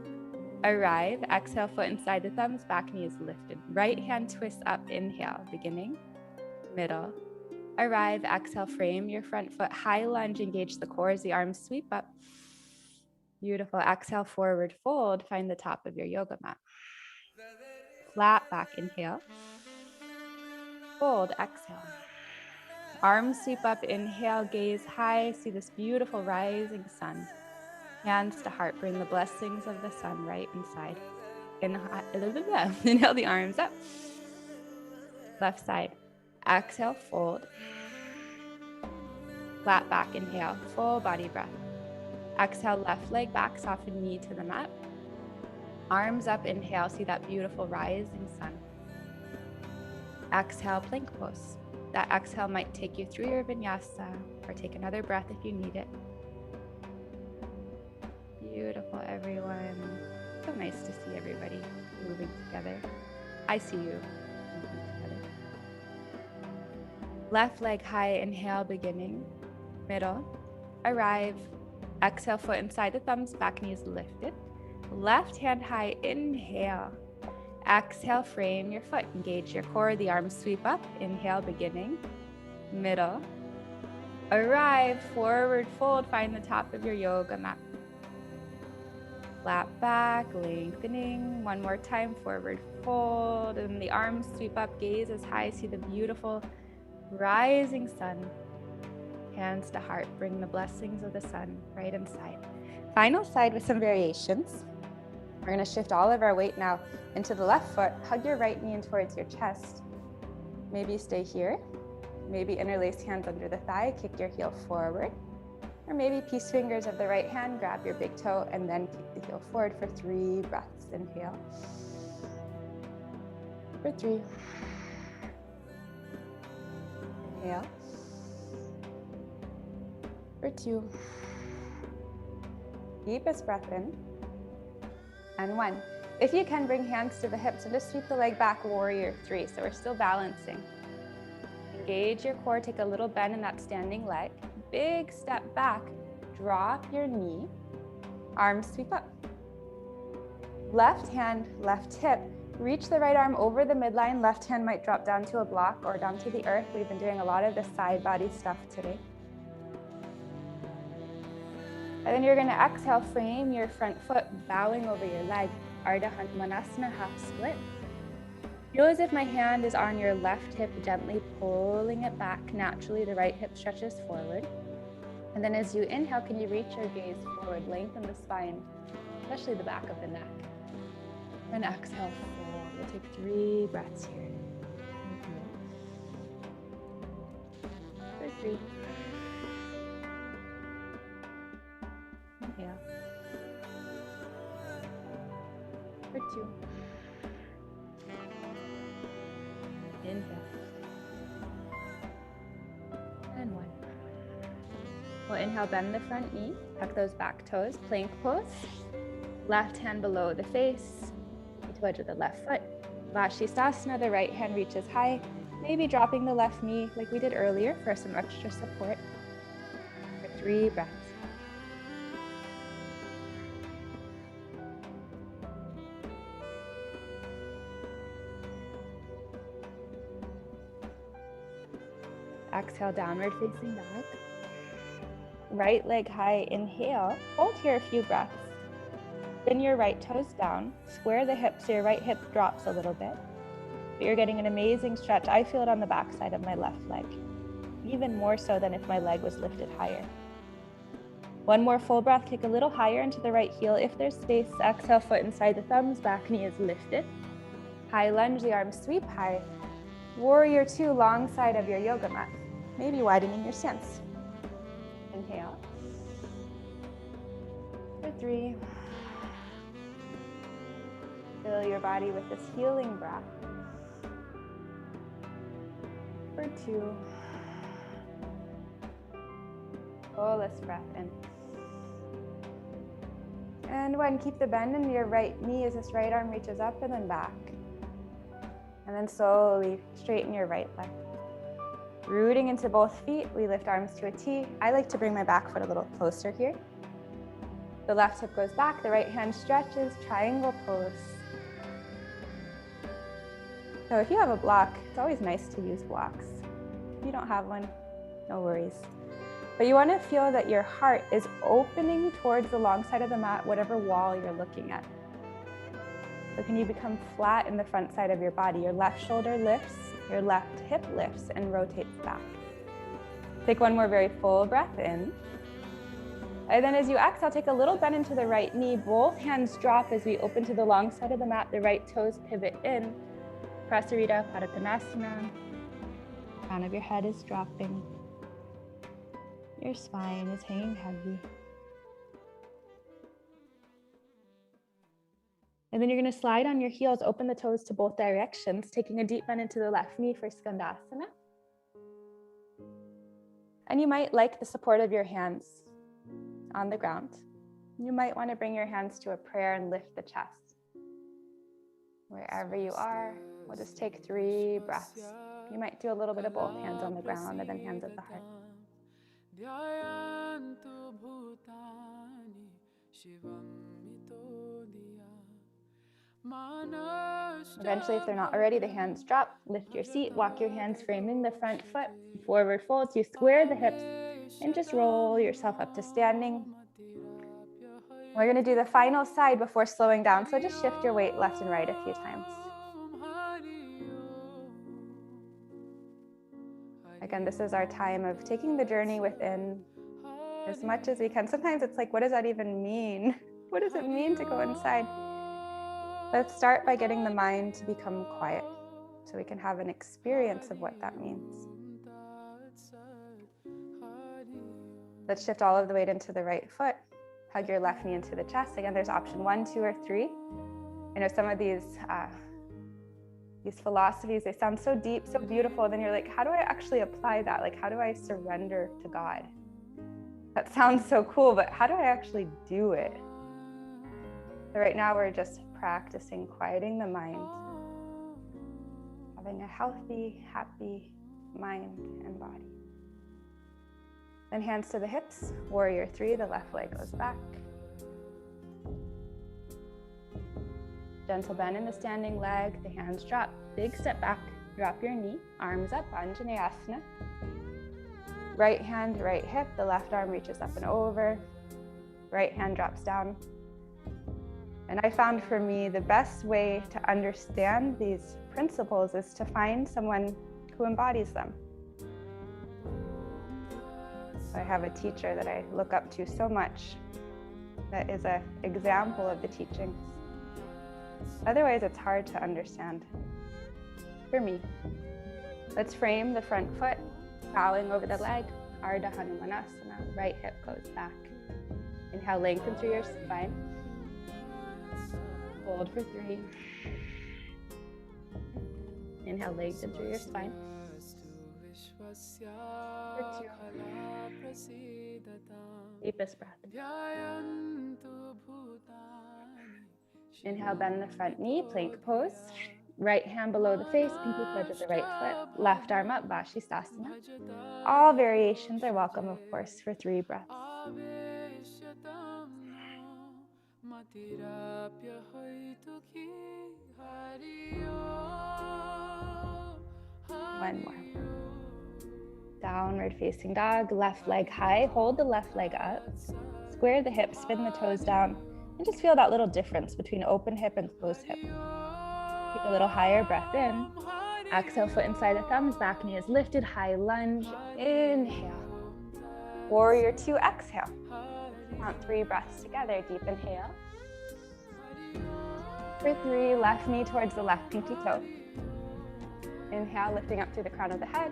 B: arrive. Exhale, foot inside the thumbs, back knee is lifted. Right hand twist up, inhale, beginning, middle, arrive. Exhale, frame your front foot, high lunge, engage the core as the arms sweep up. Beautiful. Exhale, forward fold, find the top of your yoga mat. Flat back, inhale. Fold, exhale. Arms sweep up, inhale, gaze high. See this beautiful rising sun. Hands to heart, bring the blessings of the sun right inside. Inhale the arms up. Left side. Exhale, fold. Flat back, inhale, full body breath. Exhale, left leg back, soften knee to the mat. Arms up, inhale, see that beautiful rising sun. Exhale, plank pose. That exhale might take you through your vinyasa or take another breath if you need it. Beautiful, everyone. So nice to see everybody moving together. I see you moving together. Left leg high, inhale, beginning, middle, arrive. Exhale, foot inside the thumbs, back knee is lifted. Left hand high, inhale. Exhale, frame your foot, engage your core, the arms sweep up. Inhale, beginning, middle, arrive, forward fold, find the top of your yoga mat. Flat back, lengthening. One more time, forward fold. And the arms sweep up, gaze as high. See the beautiful rising sun. Hands to heart, bring the blessings of the sun right inside. Final side with some variations. We're gonna shift all of our weight now into the left foot. Hug your right knee in towards your chest. Maybe stay here. Maybe interlace hands under the thigh, kick your heel forward. Or maybe peace fingers of the right hand, grab your big toe and then kick the heel forward for 3 breaths. Inhale. For 3. Inhale. For 2. Deepest breath in. And 1. If you can, bring hands to the hips and just sweep the leg back, warrior 3. So we're still balancing. Engage your core, take a little bend in that standing leg. Big step back, drop your knee, arms sweep up. Left hand, left hip, reach the right arm over the midline. Left hand might drop down to a block or down to the earth. We've been doing a lot of the side body stuff today. And then you're going to exhale, frame your front foot, bowing over your leg. Ardha Hanumanasana, half split. Feel as if my hand is on your left hip, gently pulling it back. Naturally, the right hip stretches forward. And then as you inhale, can you reach your gaze forward, lengthen the spine, especially the back of the neck. And exhale, fold. We'll take 3 breaths here. Inhale. For 3. Inhale. For 2. Inhale. And 1. We'll inhale, bend the front knee, tuck those back toes, plank pose. Left hand below the face, to edge of the left foot. Vashisthasana, the right hand reaches high, maybe dropping the left knee like we did earlier for some extra support. For 3 breaths. Exhale, downward facing dog. Right leg high, inhale. Hold here a few breaths. Bend your right toes down. Square the hips so your right hip drops a little bit. But you're getting an amazing stretch. I feel it on the back side of my left leg, even more so than if my leg was lifted higher. One more full breath, kick a little higher into the right heel. If there's space, exhale, foot inside the thumbs, back knee is lifted. High lunge, the arms sweep high. Warrior 2, long side of your yoga mat. Maybe widening your stance. Inhale. For 3. Fill your body with this healing breath. For 2. Fullest breath in. And 1, keep the bend in your right knee as this right arm reaches up and then back. And then slowly straighten your right leg. Rooting into both feet, we lift arms to a T. I like to bring my back foot a little closer here. The left hip goes back, the right hand stretches, triangle pose. So if you have a block, it's always nice to use blocks. If you don't have one, no worries. But you want to feel that your heart is opening towards the long side of the mat, whatever wall you're looking at. So can you become flat in the front side of your body? Your left shoulder lifts, your left hip lifts and rotates back. Take one more very full breath in. And then as you exhale, take a little bend into the right knee. Both hands drop as we open to the long side of the mat. The right toes pivot in. Prasarita Padottanasana. Crown of your head is dropping. Your spine is hanging heavy. And then you're going to slide on your heels, open the toes to both directions, taking a deep bend into the left knee for Skandasana. And you might like the support of your hands on the ground. You might want to bring your hands to a prayer and lift the chest. Wherever you are, we'll just take 3 breaths. You might do a little bit of both, hands on the ground and then hands at the heart. Eventually, if they're not already, the hands drop. Lift your seat, walk your hands framing the front foot. Forward fold, so you square the hips and just roll yourself up to standing. We're going to do the final side before slowing down. So just shift your weight left and right a few times. Again, this is our time of taking the journey within as much as we can. Sometimes it's like, what does that even mean? What does it mean to go inside? Let's start by getting the mind to become quiet so we can have an experience of what that means. Let's shift all of the weight into the right foot. Hug your left knee into the chest. Again, there's option 1, 2, or 3. I know some of these philosophies, they sound so deep, so beautiful. Then you're like, how do I actually apply that? Like, how do I surrender to God? That sounds so cool, but how do I actually do it? So right now we're just practicing quieting the mind, having a healthy, happy mind and body. Then hands to the hips, warrior 3, the left leg goes back. Gentle bend in the standing leg, the hands drop, big step back, drop your knee, arms up, Anjaneyasana. Right hand, right hip, the left arm reaches up and over, right hand drops down. And I found for me the best way to understand these principles is to find someone who embodies them. I have a teacher that I look up to so much that is an example of the teachings. Otherwise, it's hard to understand for me. Let's frame the front foot, bowing over the leg, Ardha Hanumanasana, right hip goes back. Inhale, lengthen through your spine. Hold for 3. Inhale, lengthen through your spine. For 2. Deepest breath. Inhale, bend the front knee, plank pose. Right hand below the face, pinky pledge of the right foot. Left arm up, Vashisthasana. All variations are welcome, of course, for 3 breaths. One more. Downward facing dog, left leg high. Hold the left leg up. Square the hips, spin the toes down. And just feel that little difference between open hip and closed hip. Take a little higher breath in. Exhale, foot inside the thumbs, back knee is lifted, high lunge. Inhale. Warrior 2, exhale. Count 3 breaths together. Deep inhale. For 3, left knee towards the left pinky toe. Inhale, lifting up through the crown of the head.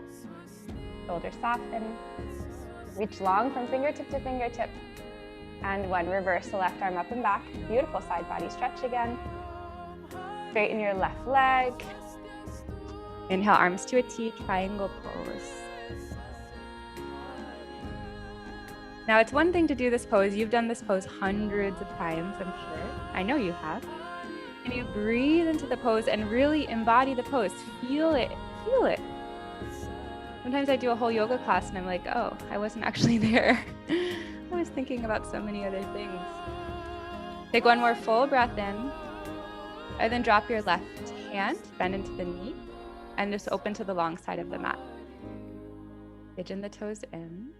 B: Shoulders soften. Reach long from fingertip to fingertip. And 1, reverse the left arm up and back. Beautiful side body stretch again. Straighten your left leg. Inhale, arms to a T, triangle pose. Now it's one thing to do this pose. You've done this pose hundreds of times, I'm sure. I know you have. And you breathe into the pose and really embody the pose. Feel it, feel it. Sometimes I do a whole yoga class and I'm like, oh, I wasn't actually there. I was thinking about so many other things. Take 1 more full breath in, and then drop your left hand, bend into the knee, and just open to the long side of the mat. Pigeon the toes in.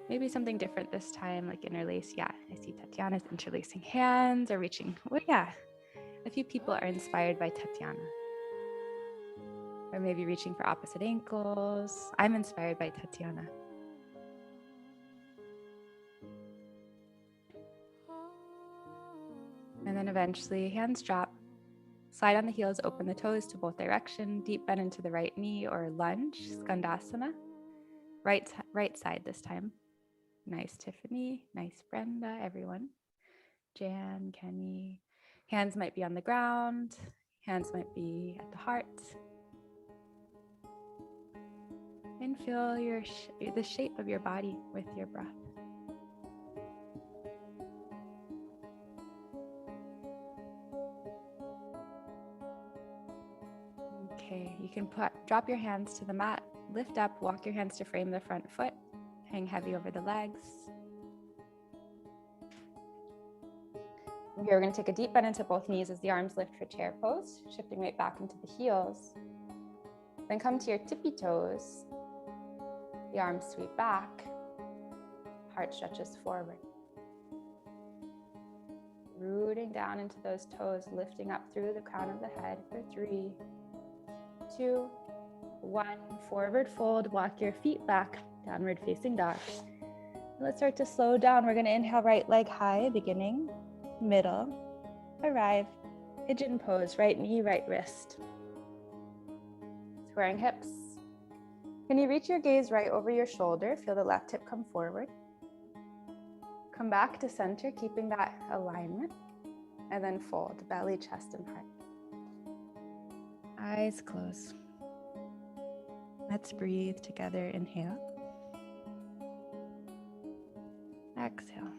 B: Maybe something different this time, like interlace. Yeah, I see Tatiana's interlacing hands or reaching. Well, yeah, a few people are inspired by Tatiana. Or maybe reaching for opposite ankles. I'm inspired by Tatiana. And then eventually, hands drop. Slide on the heels, open the toes to both direction. Deep bend into the right knee or lunge, Skandasana. Right side this time. Nice Tiffany, nice Brenda, everyone. Jan, Kenny. Hands might be on the ground. Hands might be at the heart. And feel the shape of your body with your breath. Okay, you can drop your hands to the mat, lift up, walk your hands to frame the front foot, hang heavy over the legs. Here we're going to take a deep bend into both knees as the arms lift for chair pose, shifting right back into the heels. Then come to your tippy toes. The arms sweep back, heart stretches forward. rooting down into those toes, lifting up through the crown of the head for 3, 2, 1. Forward fold, walk your feet back, downward facing dog. Let's start to slow down. We're going to inhale right leg high, beginning, middle, arrive, pigeon pose, right knee, right wrist. Squaring hips. Can you reach your gaze right over your shoulder? Feel the left hip come forward. Come back to center, keeping that alignment. And then fold, belly, chest, and heart. Eyes closed. Let's breathe together. Inhale. Exhale.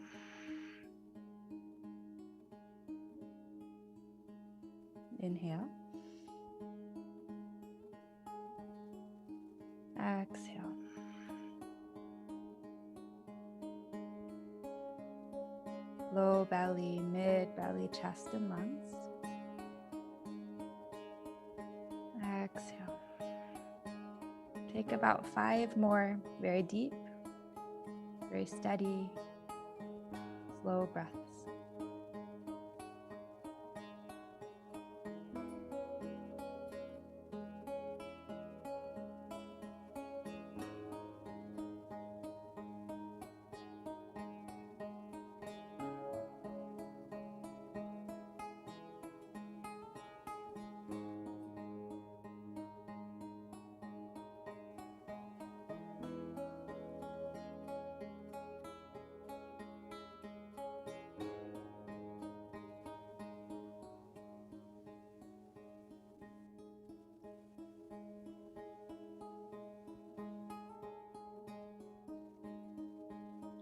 B: Inhale. Exhale. Low belly, mid belly, chest, and lungs. Exhale. Take about 5 more, very deep, very steady, slow breaths.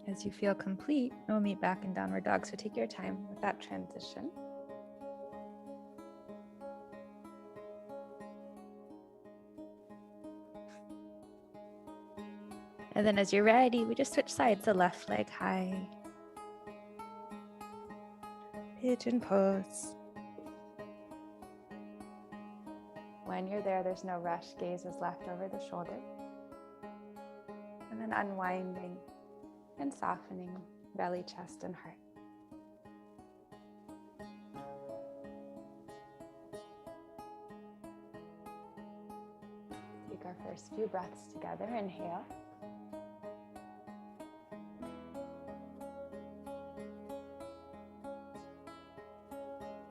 B: As you feel complete, we'll meet back in downward dog, so take your time with that transition. And then as you're ready, we just switch sides, the left leg high. Pigeon pose. When you're there, there's no rush. Gaze is left over the shoulder. And then unwinding and softening belly, chest, and heart. Take our first few breaths together. Inhale.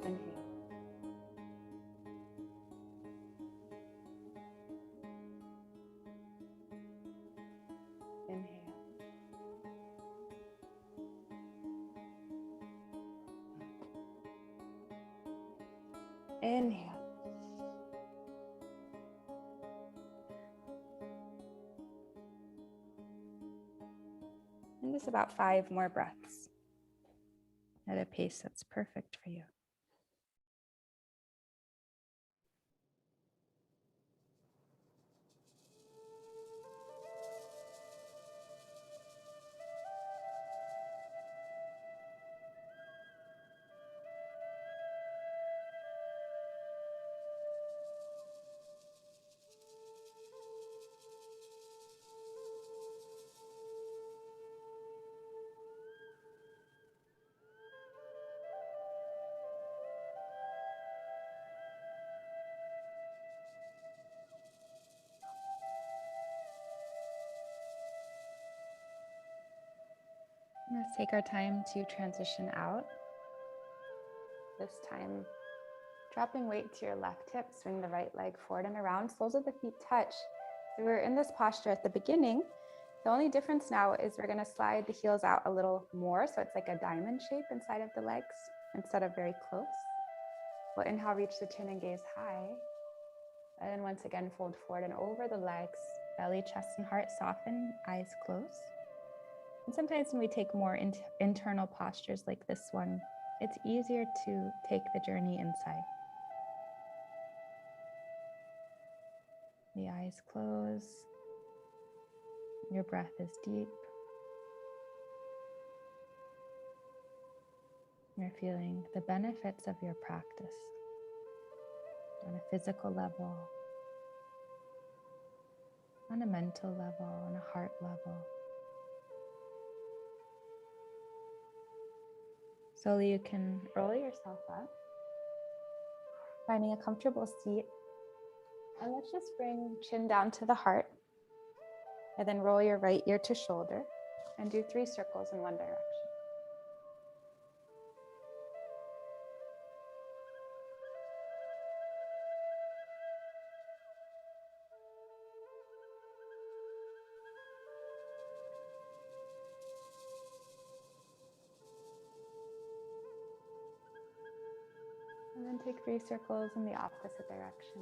B: Inhale. Inhale. Inhale. And just about 5 more breaths at a pace that's perfect for you. Let's take our time to transition out. This time, dropping weight to your left hip, swing the right leg forward and around, soles of the feet touch. So we were in this posture at the beginning. The only difference now is we're going to slide the heels out a little more, so it's like a diamond shape inside of the legs instead of very close. We'll inhale, reach the chin and gaze high. And then once again, fold forward and over the legs, belly, chest, and heart soften, eyes close. And sometimes when we take more internal postures like this one, it's easier to take the journey inside. The eyes close. Your breath is deep. You're feeling the benefits of your practice on a physical level, on a mental level, on a heart level. Slowly you can roll yourself up, finding a comfortable seat. And let's just bring chin down to the heart. And then roll your right ear to shoulder and do 3 circles in one direction. And then take 3 circles in the opposite direction.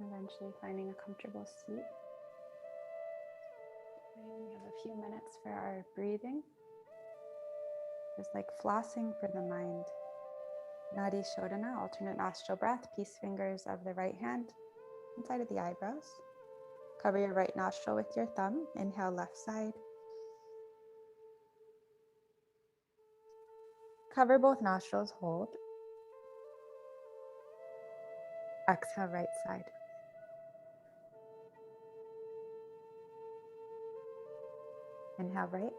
B: Eventually finding a comfortable seat. And we have a few minutes for our breathing. Just like flossing for the mind. Nadi Shodhana, alternate nostril breath, peace fingers of the right hand inside of the eyebrows. Cover your right nostril with your thumb. Inhale, left side. Cover both nostrils, hold. Exhale, right side. Inhale, right.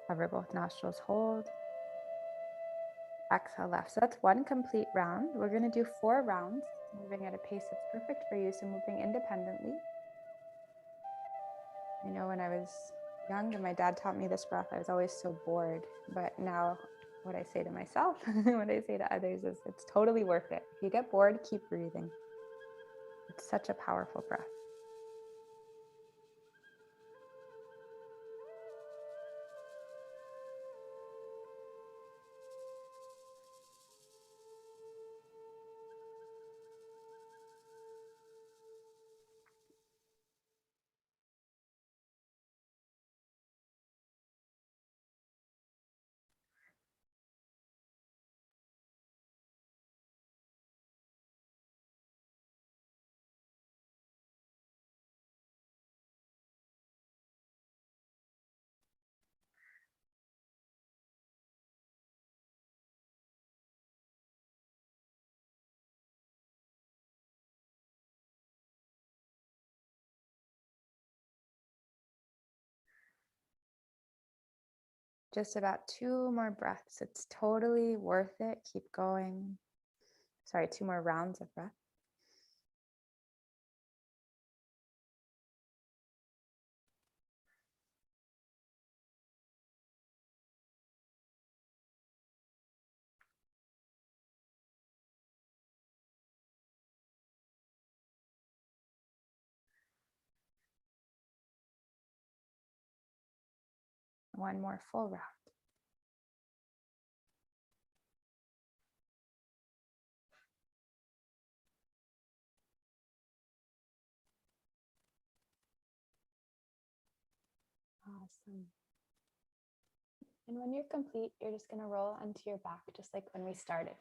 B: Cover both nostrils, hold. Exhale, left. So that's 1 complete round. We're going to do 4 rounds, moving at a pace that's perfect for you, so moving independently. I know when I was young and my dad taught me this breath, I was always so bored. But now what I say to myself, what I say to others is it's totally worth it. If you get bored, keep breathing. It's such a powerful breath. Just about 2 more breaths. It's totally worth it. Keep going. Sorry, 2 more rounds of breath. One more full round. Awesome. And when you're complete, you're just going to roll onto your back, just like when we started.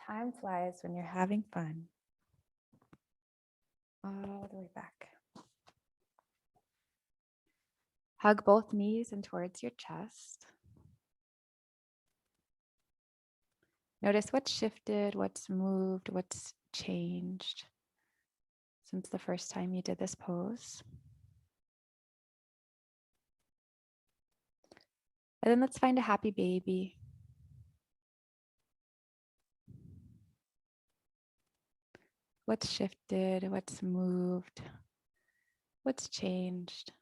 B: Time flies when you're having fun. All the way back. Hug both knees in towards your chest. Notice what's shifted, what's moved, what's changed since the first time you did this pose. And then let's find a happy baby. What's shifted, what's moved, what's changed.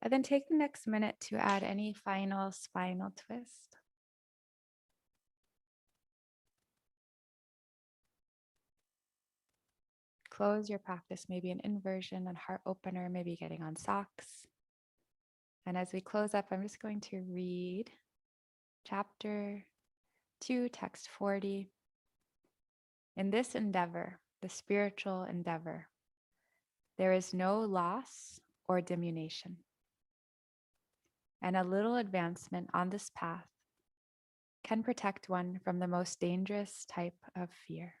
B: And then take the next minute to add any final spinal twist. Close your practice, maybe an inversion and heart opener, maybe getting on socks. And as we close up, I'm just going to read chapter 2, text 40. In this endeavor, the spiritual endeavor, there is no loss or diminution. And a little advancement on this path can protect one from the most dangerous type of fear.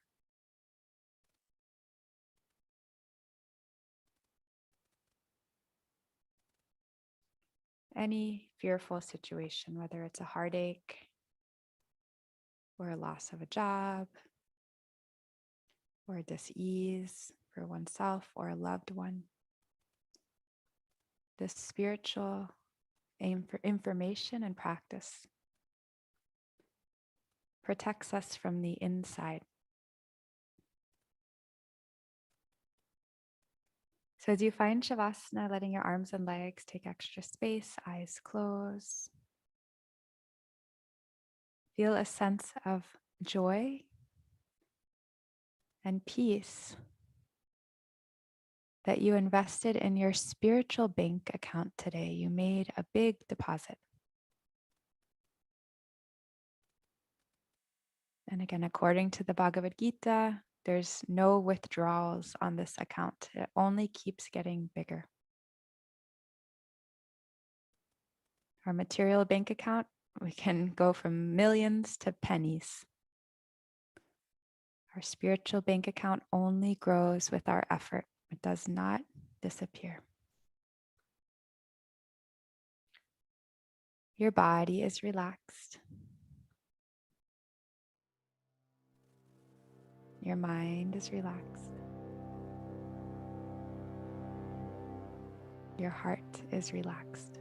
B: Any fearful situation, whether it's a heartache or a loss of a job or a dis-ease for oneself or a loved one, this spiritual aim for information and practice protects us from the inside. So as you find Shavasana, letting your arms and legs take extra space, eyes closed, feel a sense of joy and peace that you invested in your spiritual bank account today. You made a big deposit. And again, according to the Bhagavad Gita, there's no withdrawals on this account. It only keeps getting bigger. Our material bank account, we can go from millions to pennies. Our spiritual bank account only grows with our effort. It does not disappear. Your body is relaxed. Your mind is relaxed. Your heart is relaxed.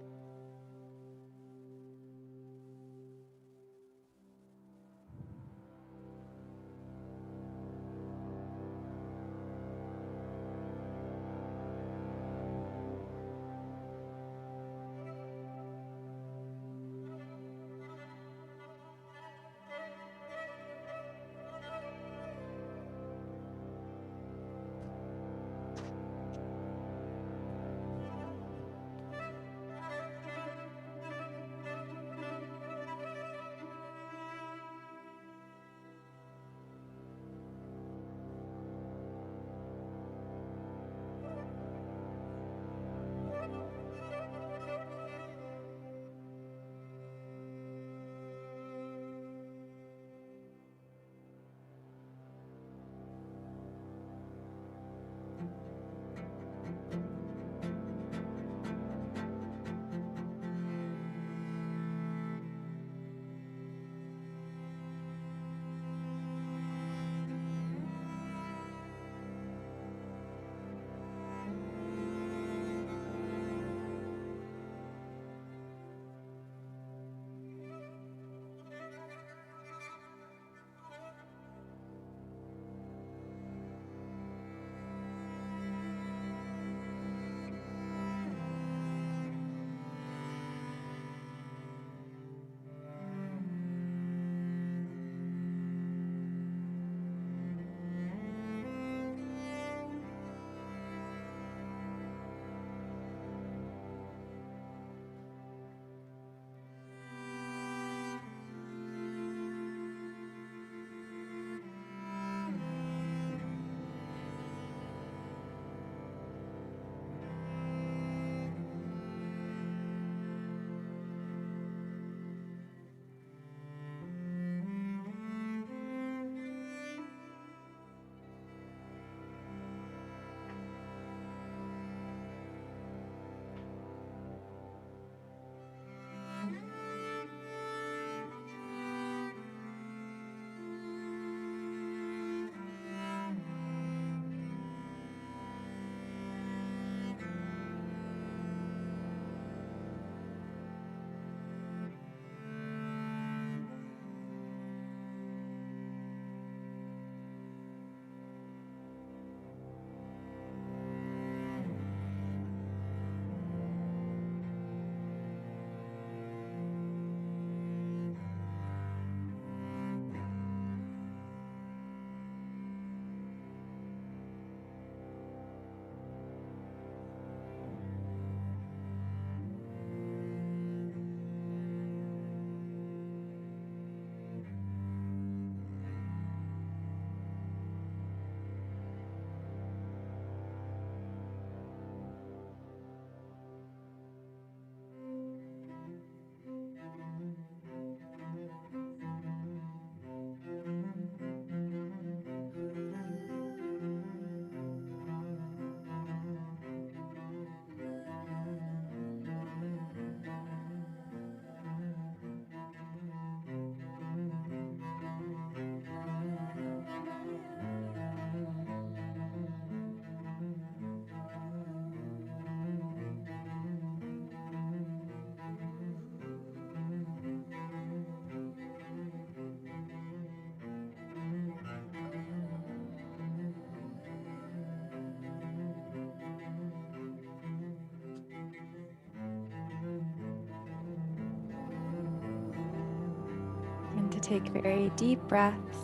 B: Take very deep breaths.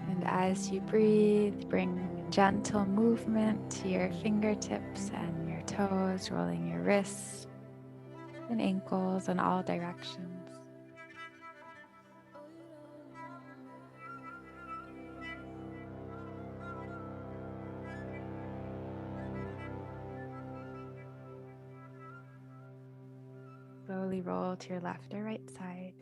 B: And as you breathe, bring gentle movement to your fingertips and your toes, rolling your wrists and ankles in all directions. Slowly roll to your left or right side.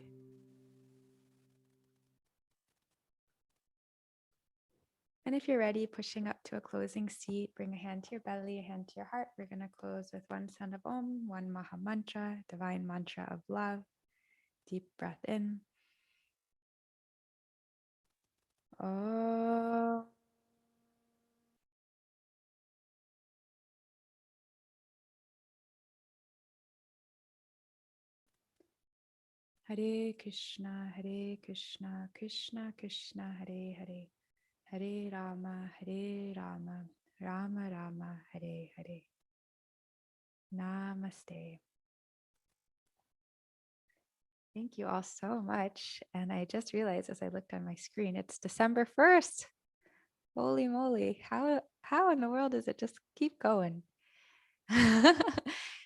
B: And if you're ready, pushing up to a closing seat, bring a hand to your belly, a hand to your heart. We're going to close with one sound of Om, one Maha Mantra, divine mantra of love. Deep breath in. Om. Hare Krishna, Krishna Krishna, Hare Hare. Hare Rama, Rama Rama, Hare Hare. Namaste. Thank you all so much. And I just realized as I looked on my screen, it's December 1st. Holy moly. How in the world does it just keep going?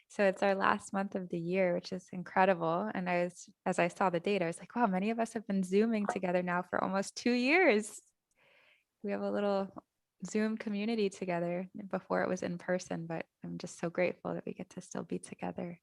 B: So it's our last month of the year, which is incredible. And as I saw the date, I was like, wow, many of us have been Zooming together now for almost 2 years. We have a little Zoom community together. Before it was in person, but I'm just so grateful that we get to still be together.